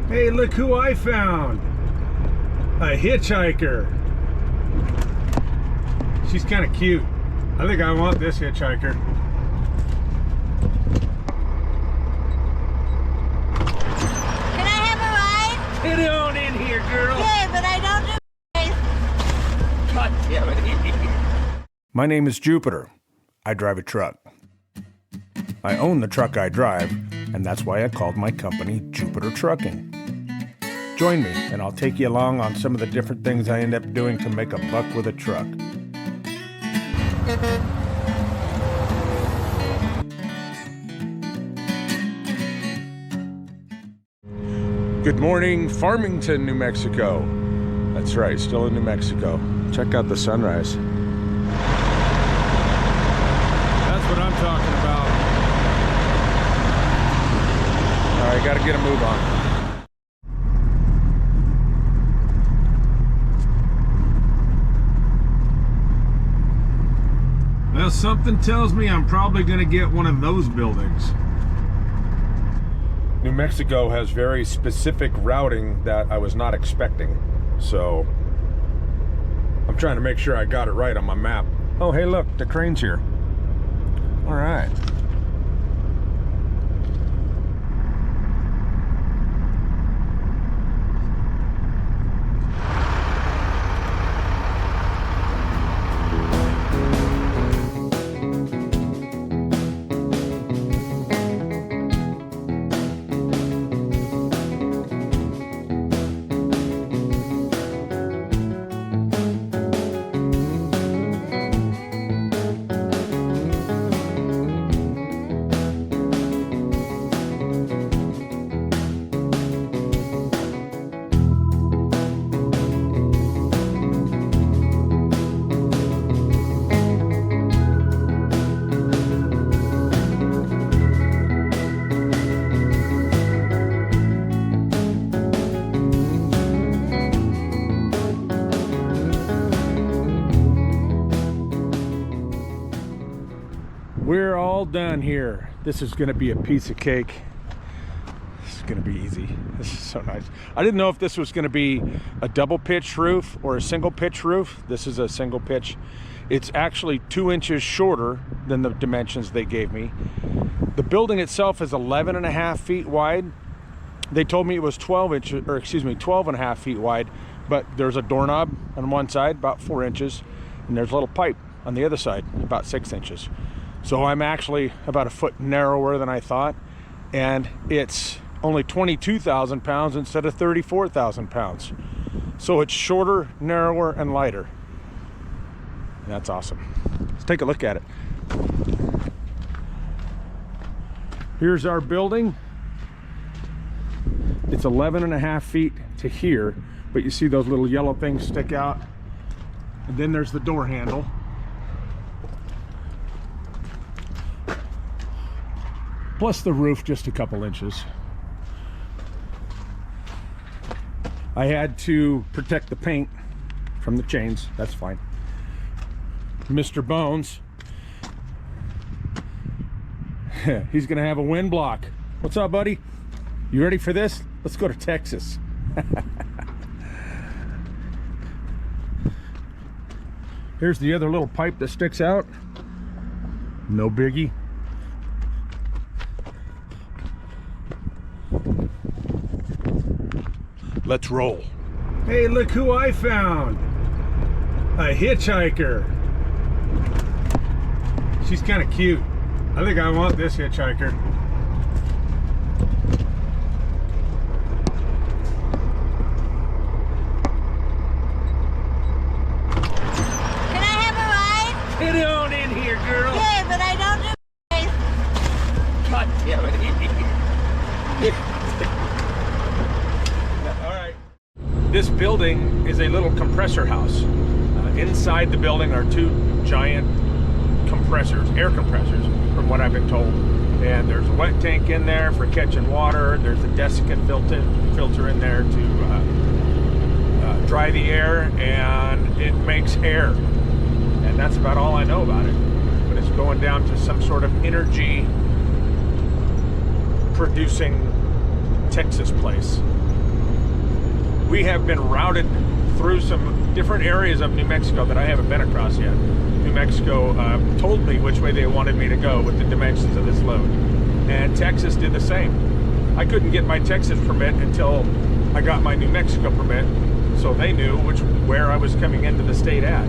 Hey, look who I found. A hitchhiker. She's kind of cute. I think I want this hitchhiker. Can I have a ride? Get on in here, girl. Okay, but I don't do rides. God damn it. My name is Jupiter. I drive a truck. I own the truck I drive, and that's why I called my company Jupiter Trucking. Join me, and I'll take you along on some of the different things I end up doing to make a buck with a truck. Good morning, Farmington, New Mexico. That's right, still in New Mexico. Check out the sunrise. That's what I'm talking about. All right, gotta get a move on. Well, something tells me I'm probably gonna get one of those buildings. New Mexico has very specific routing that I was not expecting, so I'm trying to make sure I got it right on my map. Oh, hey, look, the crane's here. All right. We're all done here. This is gonna be a piece of cake. This is gonna be easy. This is so nice. I didn't know if this was gonna be a double pitch roof or a single pitch roof. This is a single pitch. It's actually 2 inches shorter than the dimensions they gave me. The building itself is 11.5 feet wide. They told me it was 12 and a half feet wide, but there's a doorknob on one side, about 4 inches, and there's a little pipe on the other side, about 6 inches. So I'm actually about a foot narrower than I thought, and it's only 22,000 pounds instead of 34,000 pounds. So it's shorter, narrower, and lighter. And that's awesome. Let's take a look at it. Here's our building. It's 11.5 feet to here, but you see those little yellow things stick out. And then there's the door handle. Plus the roof just a couple inches. I had to protect the paint from the chains. That's fine. Mr. Bones, he's gonna have a wind block. What's up, buddy? You ready for this? Let's go to Texas. Here's the other little pipe that sticks out. No biggie. Let's roll. Hey, look who I found. A hitchhiker. She's kind of cute. I think I want this hitchhiker. Can I have a ride? Get on in here, girl. Okay, but I don't do rides. God damn it. All right. This building is a little compressor house. Inside the building are 2 giant compressors, air compressors, from what I've been told. And there's a wet tank in there for catching water. There's a desiccant filter in there to dry the air, and it makes air. And that's about all I know about it. But it's going down to some sort of energy producing Texas place. We have been routed through some different areas of New Mexico that I haven't been across yet. New Mexico told me which way they wanted me to go with the dimensions of this load. And Texas did the same. I couldn't get my Texas permit until I got my New Mexico permit, so they knew where I was coming into the state at.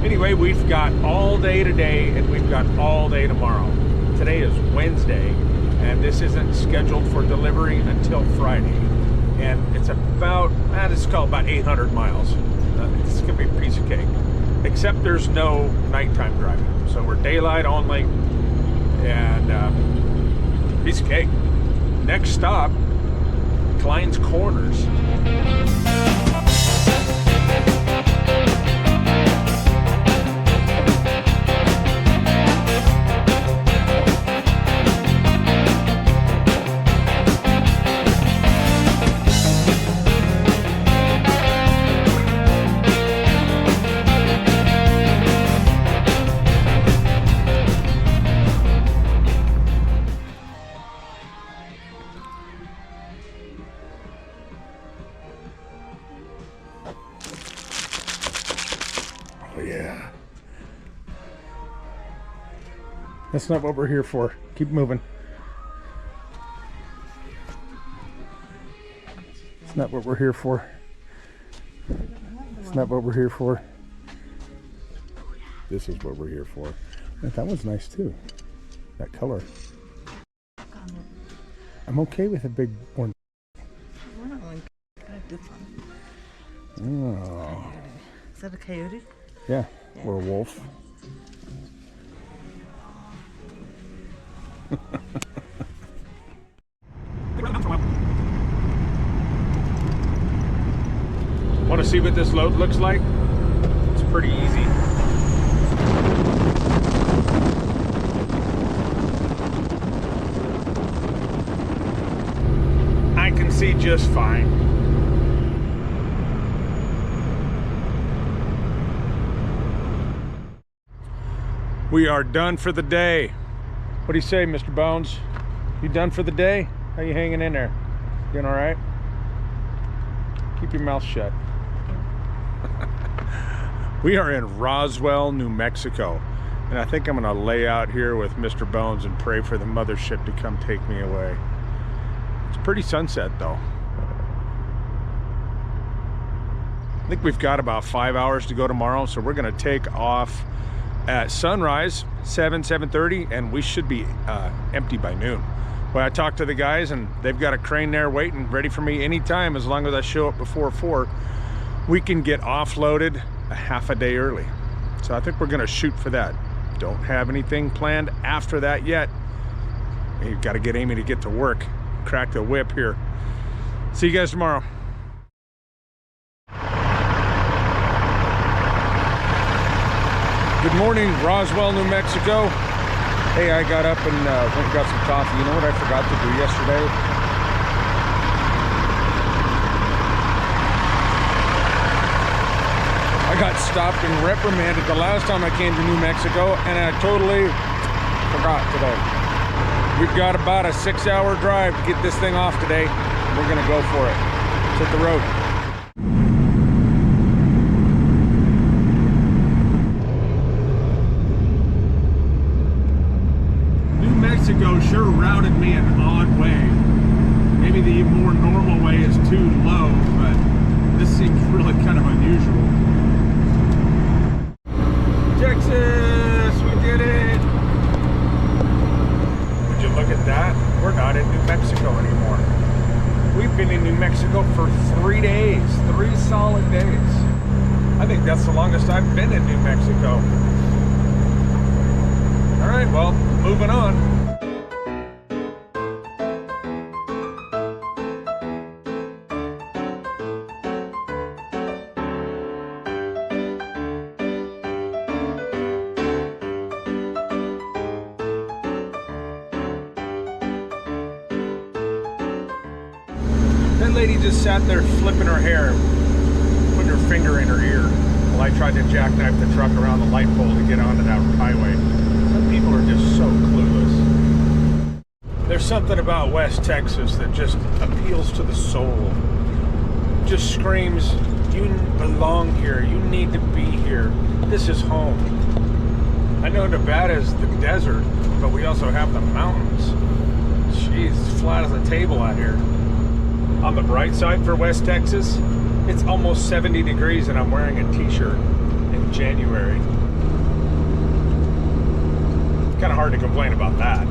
Anyway, we've got all day today and we've got all day tomorrow. Today is Wednesday, and this isn't scheduled for delivery until Friday. And it's about, let's call it about 800 miles. It's gonna be a piece of cake. Except there's no nighttime driving. So we're daylight only, and piece of cake. Next stop, Clines Corners. Yeah. That's not what we're here for. Keep moving. It's not what we're here for. It's not what we're here for. This is what we're here for. That one's nice too. That color. I'm okay with a big one. Oh. Is that a coyote? Yeah, or a wolf. Want to see what this load looks like? It's pretty easy. I can see just fine. We are done for the day. What do you say, Mr. Bones? You done for the day? How you hanging in there? Doing all right? Keep your mouth shut. We are in Roswell, New Mexico. And I think I'm gonna lay out here with Mr. Bones and pray for the mothership to come take me away. It's pretty sunset though. I think we've got about 5 hours to go tomorrow, so we're gonna take off at sunrise, 7:30, and we should be empty by noon. Well, I talked to the guys and they've got a crane there waiting, ready for me anytime. As long as I show up before 4, we can get offloaded a half a day early. So I think we're gonna shoot for that. Don't have anything planned after that yet. You've got to get Amy to get to work, crack the whip here. See you guys tomorrow. Good morning, Roswell, New Mexico. Hey, I got up and went and got some coffee. You know what I forgot to do yesterday? I got stopped and reprimanded the last time I came to New Mexico, and I totally forgot today. We've got about a 6-hour drive to get this thing off today. We're gonna go for it. Let's hit the road. Mexico sure routed me an odd way. Maybe the more normal way is too low, but this seems really kind of unusual. Texas, we did it! Would you look at that? We're not in New Mexico anymore. We've been in New Mexico for 3 days, 3 solid days. I think that's the longest I've been in New Mexico. All right, well, moving on. That lady just sat there flipping her hair, putting her finger in her ear while I tried to jackknife the truck around the light pole to get onto that highway. Some people are just so clueless. There's something about West Texas that just appeals to the soul. just screams, you belong here, you need to be here. This is home. I know Nevada's the desert, but we also have the mountains. Jeez, it's flat as a table out here. On the bright side for West Texas, it's almost 70 degrees and I'm wearing a t-shirt in January. Kind of hard to complain about that.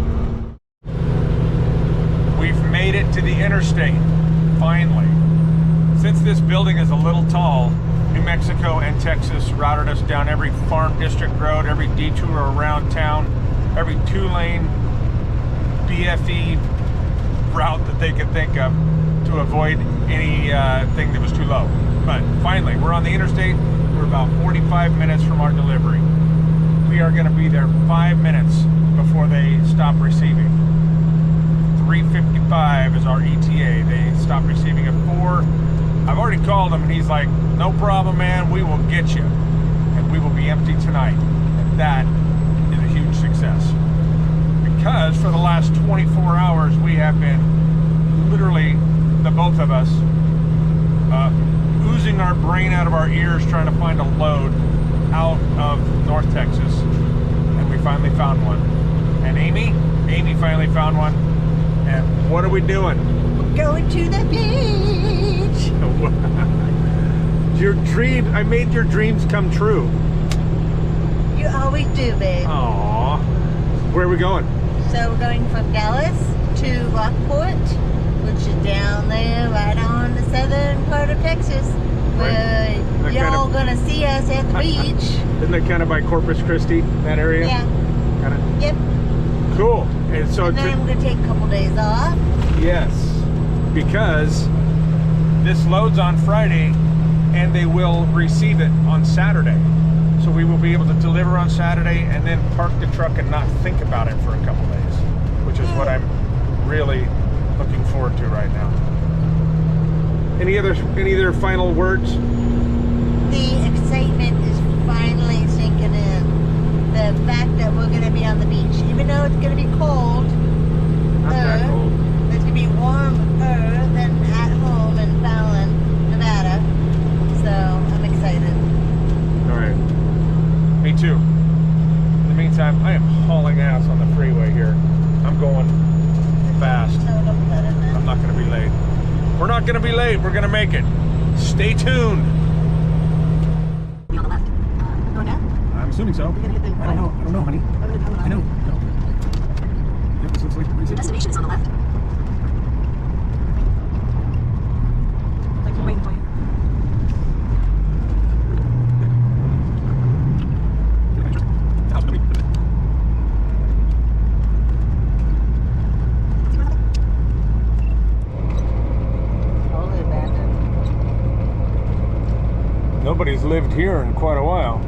We've made it to the interstate, finally. Since this building is a little tall, New Mexico and Texas routed us down every farm district road, every detour around town, every 2-lane BFE route that they could think of to avoid anything that was too low. But finally, we're on the interstate. We're about 45 minutes from our delivery. We are going to be there 5 minutes before they stop receiving. 3:55 is our ETA. They stop receiving at 4. I've already called him and he's like, no problem, man, we will get you. And we will be empty tonight. And that is a huge success. Because for the last 24 hours, we have been literally, the both of us, oozing our brain out of our ears trying to find a load out of North Texas. And we finally found one. And Amy finally found one. And what are we doing? We're going to the beach. Your dream, I made your dreams come true. You always do, babe. Aww. Where are we going? So we're going from Dallas to Rockport, which is down there right on the southern part of Texas, where Right. y'all gonna see us at the beach. Isn't that kind of by Corpus Christi, that area? Yeah. Kind of. Yep. Cool. And so And then we're gonna take a couple days off. yes, because this loads on Friday and they will receive it on Saturday. So we will be able to deliver on Saturday and then park the truck and not think about it for a couple days, which is what I'm really looking forward to right now. Any other final words? The excitement is finally sinking in. The fact that we're gonna be on the beach, even though it's gonna be cold, Not that cold. it's gonna be warmer than at home in Fallon, Nevada. So I'm excited. All right. Me too. In the meantime, I am hauling ass on the freeway here. I'm going fast. So don't put it in. I'm not going to be late. We're not going to be late. We're going to make it. Stay tuned. On the left. Going down? I'm assuming so. I don't know, honey. I know. No. Yep, this looks like the Destination is on the left. Like we're waiting for you. Nobody's lived here in quite a while.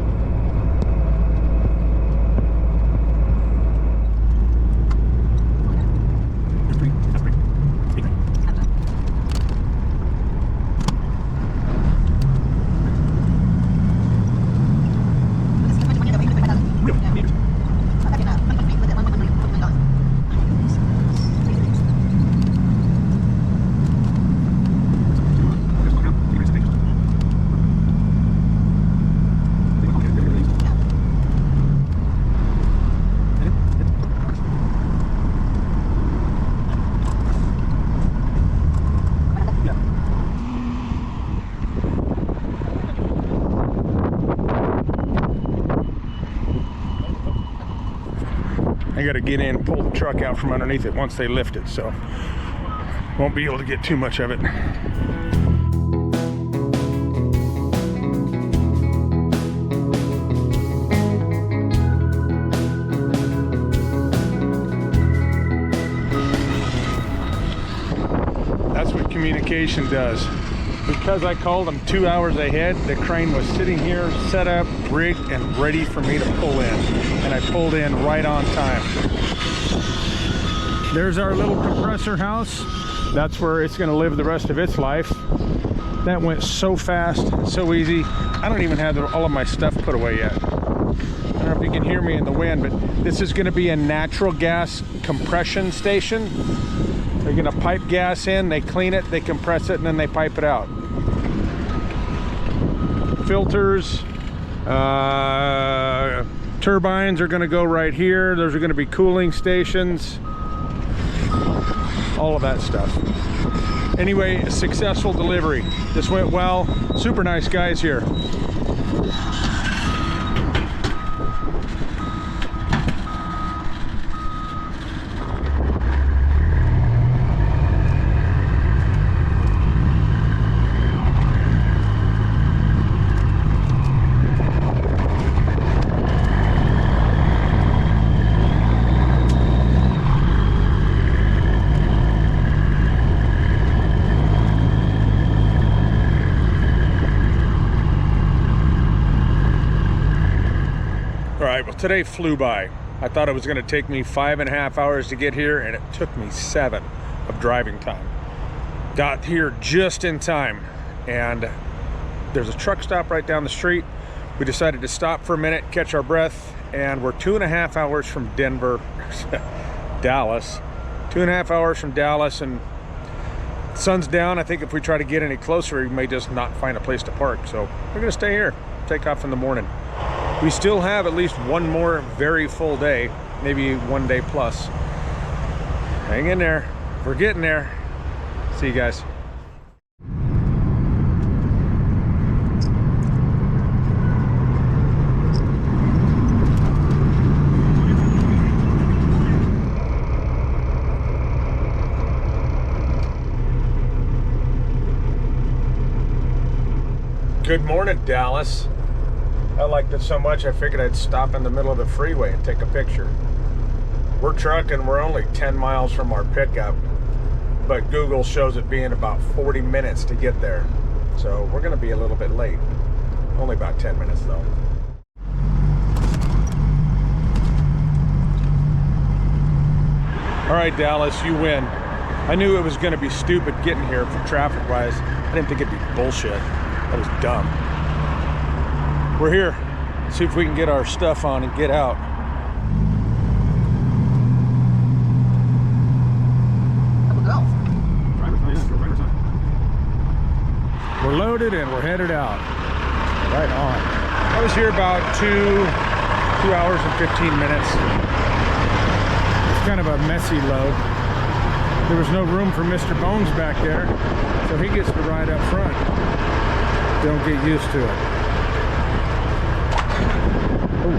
I got to get in and pull the truck out from underneath it once they lift it, so won't be able to get too much of it. That's what communication does. Because I called them 2 hours ahead, the crane was sitting here, set up, rigged, and ready for me to pull in. And I pulled in right on time. There's our little compressor house. That's where it's gonna live the rest of its life. That went so fast, so easy. I don't even have all of my stuff put away yet. I don't know if you can hear me in the wind, but this is gonna be a natural gas compression station. They're gonna pipe gas in, they clean it, they compress it, and then they pipe it out. Filters, turbines are going to go right here. Those are going to be cooling stations, all of that stuff. Anyway, a successful delivery. This went well. Super nice guys here. Today flew by. I thought it was going to take me 5.5 hours to get here, and it took me 7 of driving time. Got here just in time, and there's a truck stop right down the street. We decided to stop for a minute, catch our breath, and we're 2.5 hours from Dallas. 2.5 hours from Dallas, and the sun's down. I think if we try to get any closer, we may just not find a place to park. So we're going to stay here, take off in the morning. We still have at least one more very full day, maybe 1 day plus. Hang in there. We're getting there. See you guys. Good morning, Dallas. I liked it so much I figured I'd stop in the middle of the freeway and take a picture. We're trucking, we're only 10 miles from our pickup, but Google shows it being about 40 minutes to get there. So we're gonna be a little bit late. Only about 10 minutes though. All right, Dallas, you win. I knew it was gonna be stupid getting here for traffic-wise. I didn't think it'd be bullshit. That was dumb. We're here. Let's see if we can get our stuff on and get out. We're loaded and we're headed out. Right on. I was here about 2 hours and 15 minutes. It's kind of a messy load. There was no room for Mr. Bones back there, so he gets to ride up front. Don't get used to it. Ooh,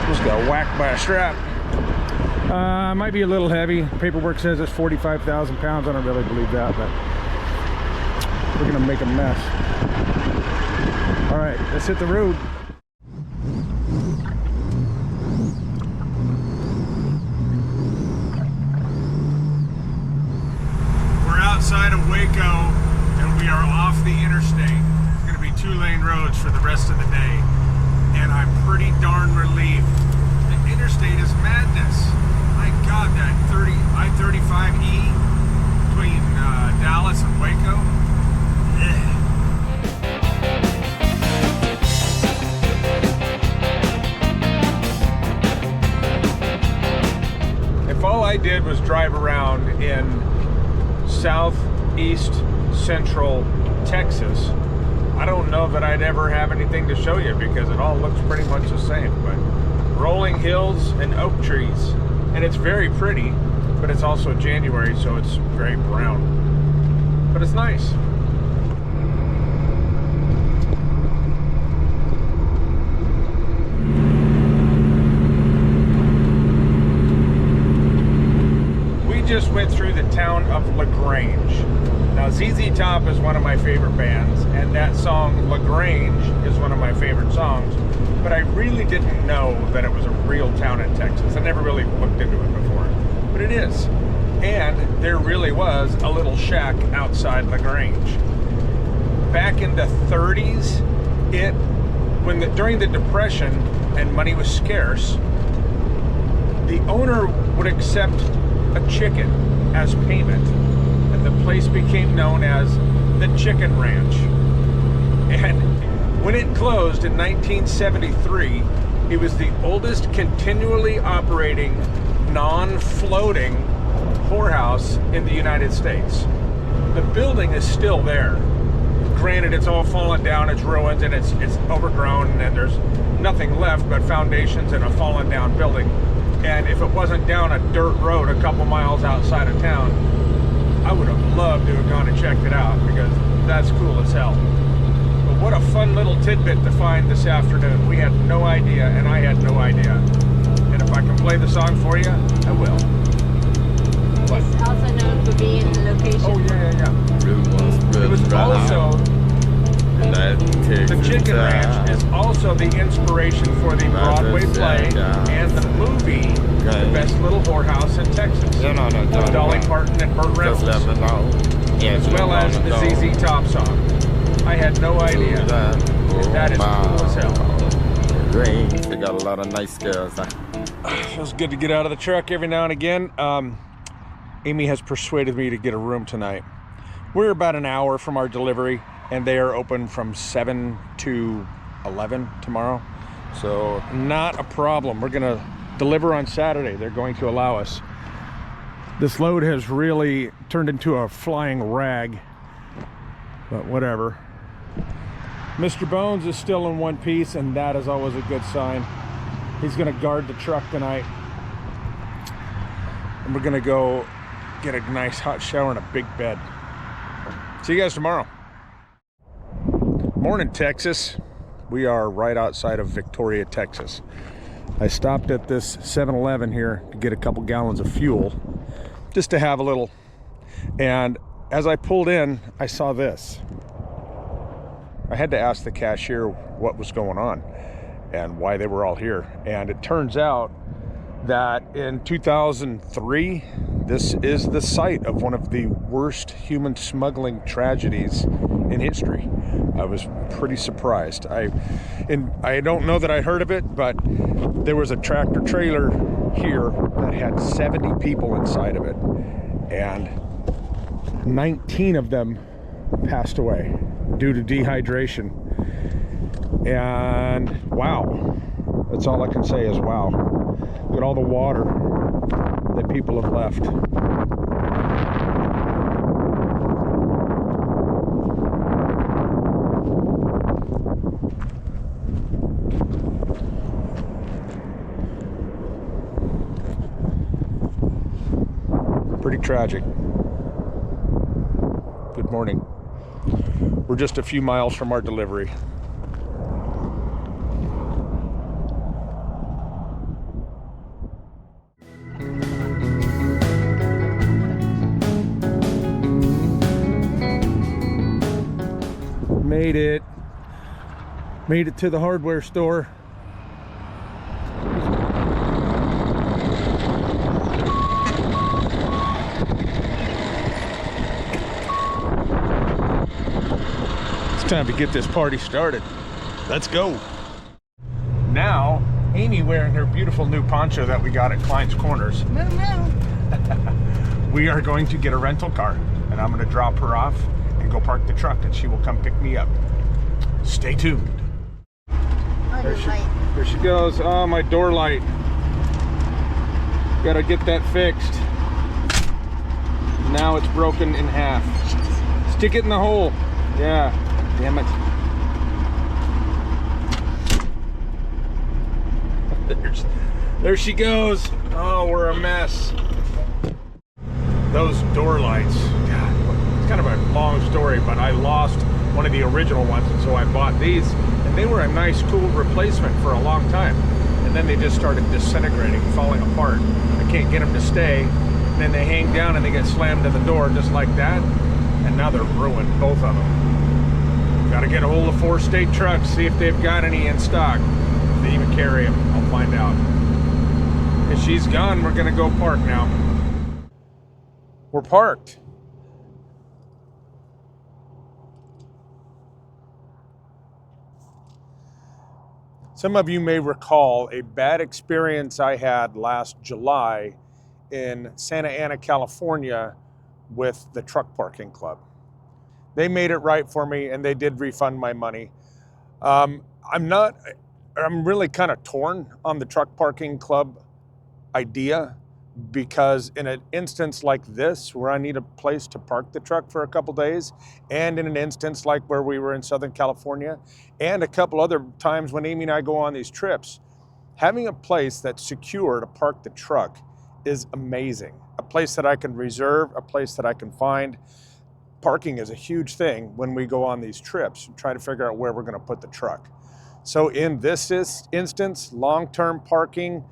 just got whacked by a strap. Might be a little heavy. Paperwork says it's 45,000 pounds. I don't really believe that, but we're gonna make a mess. All right, let's hit the road. We're outside of Waco, and we are off the interstate. It's gonna be 2-lane roads for the rest of the day. And I'm pretty darn relieved. The interstate is madness. My God, that I-35E between Dallas and Waco. If all I did was drive around in southeast central Texas, I don't know that I'd ever have anything to show you because it all looks pretty much the same. But rolling hills and oak trees, and it's very pretty, but it's also January, so it's very brown. But it's nice. We just went through the town of LaGrange. Now, ZZ Top is one of my favorite bands, and that song LaGrange is one of my favorite songs, but I really didn't know that it was a real town in Texas. I never really looked into it before, but it is. And there really was a little shack outside LaGrange. Back in the 30s, during the Depression and money was scarce, the owner would accept a chicken as payment. The place became known as the Chicken Ranch. And when it closed in 1973, it was the oldest continually operating, non-floating whorehouse in the United States. The building is still there. granted, it's all fallen down, it's ruined, and it's overgrown, and there's nothing left but foundations and a fallen down building. And if it wasn't down a dirt road a couple miles outside of town, I would have loved to have gone and checked it out, because that's cool as hell. But what a fun little tidbit to find this afternoon. We had no idea, and I had no idea. And if I can play the song for you, I will. But, It's also known for being the location. oh, yeah. It was also, the Chicken Ranch is also the inspiration for the Broadway play and the movie, The Best Little Whorehouse in Texas. With Dolly Parton and Burt Reynolds. As well as the ZZ Top song. I had no idea. That is cool as hell. Grange, they got a lot of nice girls. Feels good to get out of the truck every now and again. Amy has persuaded me to get a room tonight. We're about an hour from our delivery, and they are open from 7 to 11 tomorrow. So not a problem. We're gonna deliver on Saturday. They're going to allow us. This load has really turned into a flying rag, but whatever. Mr. Bones is still in one piece, and that is always a good sign. He's gonna guard the truck tonight. And we're gonna go get a nice hot shower and a big bed. See you guys tomorrow. Morning, Texas. We are right outside of Victoria, Texas. I stopped at this 7-Eleven here to get a couple gallons of fuel, just to have a little. And as I pulled in, I saw this. I had to ask the cashier what was going on and why they were all here. And it turns out that in 2003, this is the site of one of the worst human smuggling tragedies in history. I was pretty surprised. I don't know that I heard of it, but there was a tractor trailer here that had 70 people inside of it, and 19 of them passed away due to dehydration. And wow, that's all I can say is wow. Look at all the water that people have left. Pretty tragic. Good morning. We're just a few miles from our delivery. Made it to the hardware store. It's time to get this party started. Let's go. Now, Amy wearing her beautiful new poncho that we got at Clines Corners. We are going to get a rental car, and I'm going to drop her off and go park the truck, and she will come pick me up. Stay tuned. There she goes. Oh, my door light. Gotta get that fixed. Now it's broken in half. Stick it in the hole. Yeah, damn it. There she goes. Oh, we're a mess. Those door lights. God, it's kind of a long story, but I lost one of the original ones, and so I bought these, and they were a nice, cool replacement for a long time. And then they just started disintegrating, falling apart. I can't get them to stay. And then they hang down and they get slammed to the door just like that. And now they're ruined, both of them. Got to get a hold of 4 state trucks, see if they've got any in stock. If they even carry them, I'll find out. If she's gone, we're gonna go park now. We're parked. Some of you may recall a bad experience I had last July in Santa Ana, California with the truck parking club. They made it right for me and they did refund my money. I'm really kind of torn on the truck parking club idea, because in an instance like this, where I need a place to park the truck for a couple days, and in an instance like where we were in Southern California, and a couple other times when Amy and I go on these trips, having a place that's secure to park the truck is amazing. A place that I can reserve, a place that I can find. Parking is a huge thing when we go on these trips, trying to figure out where we're going to put the truck. So in this instance, long-term parking,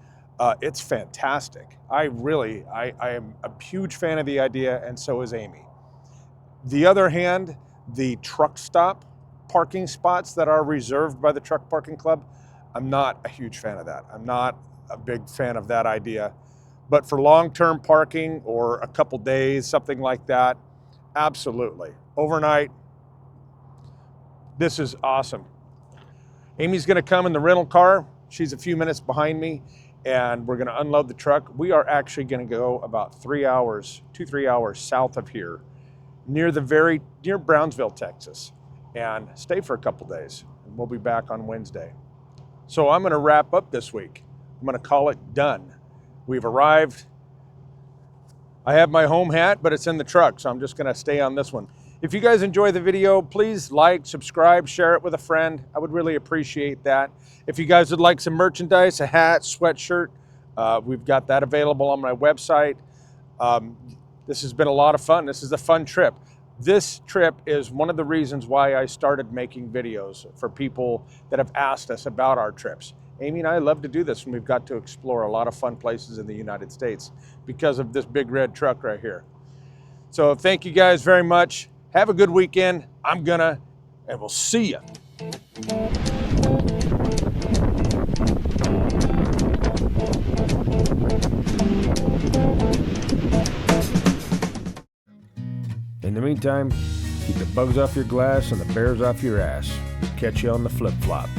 it's fantastic. I am a huge fan of the idea, and so is Amy. The other hand, the truck stop parking spots that are reserved by the Truck Parking Club, I'm not a huge fan of that. I'm not a big fan of that idea. But for long-term parking or a couple days, something like that, absolutely. Overnight, this is awesome. Amy's gonna come in the rental car. She's a few minutes behind me, and we're gonna unload the truck. We are actually gonna go about 3 hours, 2-3 hours south of here, near Brownsville, Texas, and stay for a couple days. And we'll be back on Wednesday. So I'm gonna wrap up this week. I'm gonna call it done. We've arrived. I have my home hat, but it's in the truck, so I'm just gonna stay on this one. If you guys enjoy the video, please like, subscribe, share it with a friend. I would really appreciate that. If you guys would like some merchandise, a hat, sweatshirt, we've got that available on my website. This has been a lot of fun. This is a fun trip. This trip is one of the reasons why I started making videos for people that have asked us about our trips. Amy and I love to do this, and we've got to explore a lot of fun places in the United States because of this big red truck right here. So thank you guys very much. Have a good weekend. And we'll see ya. In the meantime, keep the bugs off your glass and the bears off your ass. Catch you on the flip-flop.